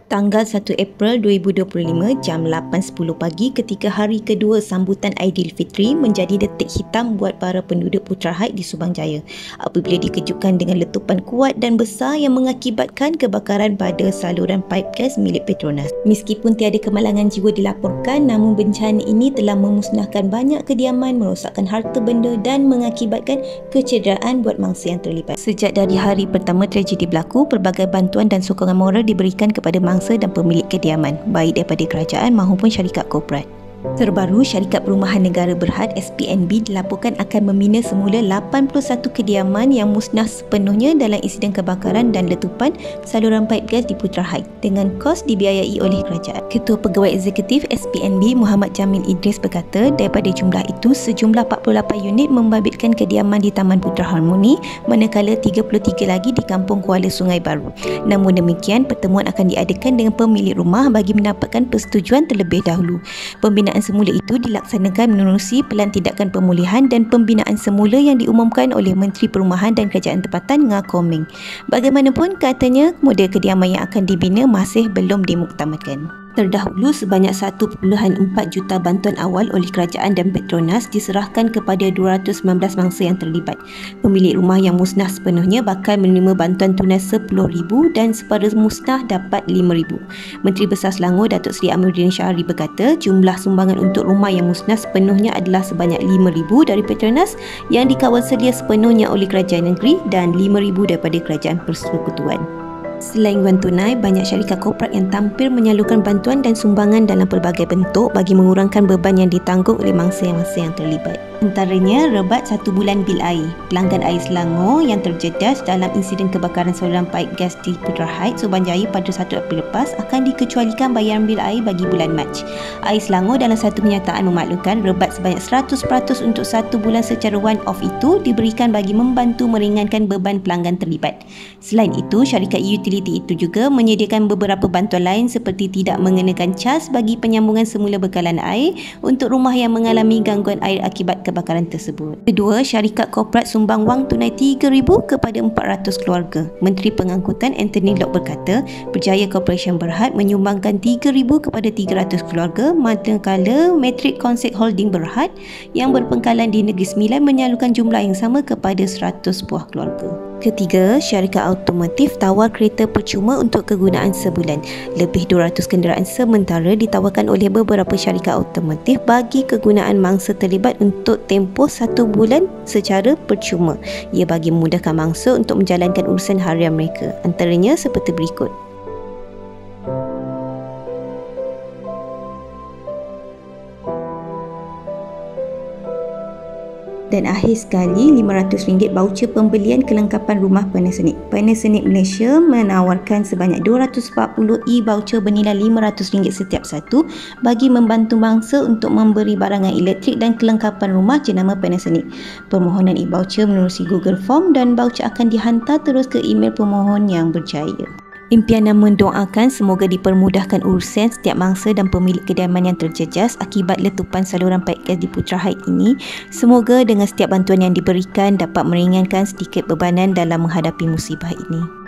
Tanggal 1 April 2025 jam 8.10 pagi ketika hari kedua sambutan Aidilfitri menjadi detik hitam buat para penduduk Putra Heights di Subang Jaya apabila dikejutkan dengan letupan kuat dan besar yang mengakibatkan kebakaran pada saluran paip gas milik Petronas. Meskipun tiada kemalangan jiwa dilaporkan, namun bencana ini telah memusnahkan banyak kediaman, merosakkan harta benda dan mengakibatkan kecederaan buat mangsa yang terlibat. Sejak dari hari pertama tragedi berlaku, pelbagai bantuan dan sokongan moral diberikan kepada mangsa dan pemilik kediaman, baik daripada kerajaan maupun syarikat korporat. Terbaru, Syarikat Perumahan Negara Berhad SPNB dilaporkan akan membina semula 81 kediaman yang musnah sepenuhnya dalam insiden kebakaran dan letupan saluran paip gas di Putra Heights dengan kos dibiayai oleh kerajaan. Ketua Pegawai Eksekutif SPNB Muhammad Jamil Idris berkata, daripada jumlah itu, sejumlah 48 unit membabitkan kediaman di Taman Putra Harmoni, manakala 33 lagi di Kampung Kuala Sungai Baru. Namun demikian, pertemuan akan diadakan dengan pemilik rumah bagi mendapatkan persetujuan terlebih dahulu. Pembinaan semula itu dilaksanakan menerusi Pelan Tindakan Pemulihan dan Pembinaan Semula yang diumumkan oleh Menteri Perumahan dan Kerajaan Tempatan Ngah Komeng. Bagaimanapun, katanya model kediaman yang akan dibina masih belum dimuktamadkan. Terdahulu, sebanyak 1.4 juta bantuan awal oleh kerajaan dan Petronas diserahkan kepada 219 mangsa yang terlibat. Pemilik rumah yang musnah sepenuhnya bakal menerima bantuan tunai RM10,000 dan separuh musnah dapat RM5,000. Menteri Besar Selangor Datuk Seri Amiruddin Syahri berkata, jumlah sumbangan untuk rumah yang musnah sepenuhnya adalah sebanyak RM5,000 dari Petronas yang dikawal sedia sepenuhnya oleh kerajaan negeri dan RM5,000 daripada kerajaan persekutuan. Selain wang tunai, banyak syarikat korporat yang tampil menyalurkan bantuan dan sumbangan dalam pelbagai bentuk bagi mengurangkan beban yang ditanggung oleh mangsa-mangsa yang terlibat. Antaranya, rebat 1 bulan bil air. Pelanggan air Selangor yang terjejas dalam insiden kebakaran saluran paip gas di Putra Heights, Subang Jaya pada 1 April lepas akan dikecualikan bayaran bil air bagi bulan Mac. Air Selangor dalam satu kenyataan memaklumkan rebat sebanyak 100% untuk 1 bulan secara one-off itu diberikan bagi membantu meringankan beban pelanggan terlibat. Selain itu, syarikat utility itu juga menyediakan beberapa bantuan lain seperti tidak mengenakan cas bagi penyambungan semula bekalan air untuk rumah yang mengalami gangguan air akibat kebakaran tersebut. Kedua, syarikat korporat sumbang wang tunai RM3,000 kepada 400 keluarga. Menteri Pengangkutan Anthony Loke berkata, Berjaya Corporation Berhad menyumbangkan RM3,000 kepada 300 keluarga, manakala Matrix Concert Holding Berhad yang berpangkalan di Negeri Sembilan menyalurkan jumlah yang sama kepada 100 buah keluarga. Ketiga, syarikat automotif tawar kereta percuma untuk kegunaan sebulan. Lebih 200 kenderaan sementara ditawarkan oleh beberapa syarikat automotif bagi kegunaan mangsa terlibat untuk tempoh 1 bulan secara percuma. Ia bagi memudahkan mangsa untuk menjalankan urusan harian mereka. Antaranya seperti berikut. Dan akhir sekali, RM500 voucher pembelian kelengkapan rumah Panasonic. Panasonic Malaysia menawarkan sebanyak 240 e-voucher bernilai RM500 setiap satu bagi membantu mangsa untuk memberi barangan elektrik dan kelengkapan rumah jenama Panasonic. Permohonan e-voucher menerusi Google Form dan voucher akan dihantar terus ke email pemohon yang berjaya. Impian dan mendoakan semoga dipermudahkan urusan setiap mangsa dan pemilik kediaman yang terjejas akibat letupan saluran paip gas di Putra Heights ini. Semoga dengan setiap bantuan yang diberikan dapat meringankan sedikit bebanan dalam menghadapi musibah ini.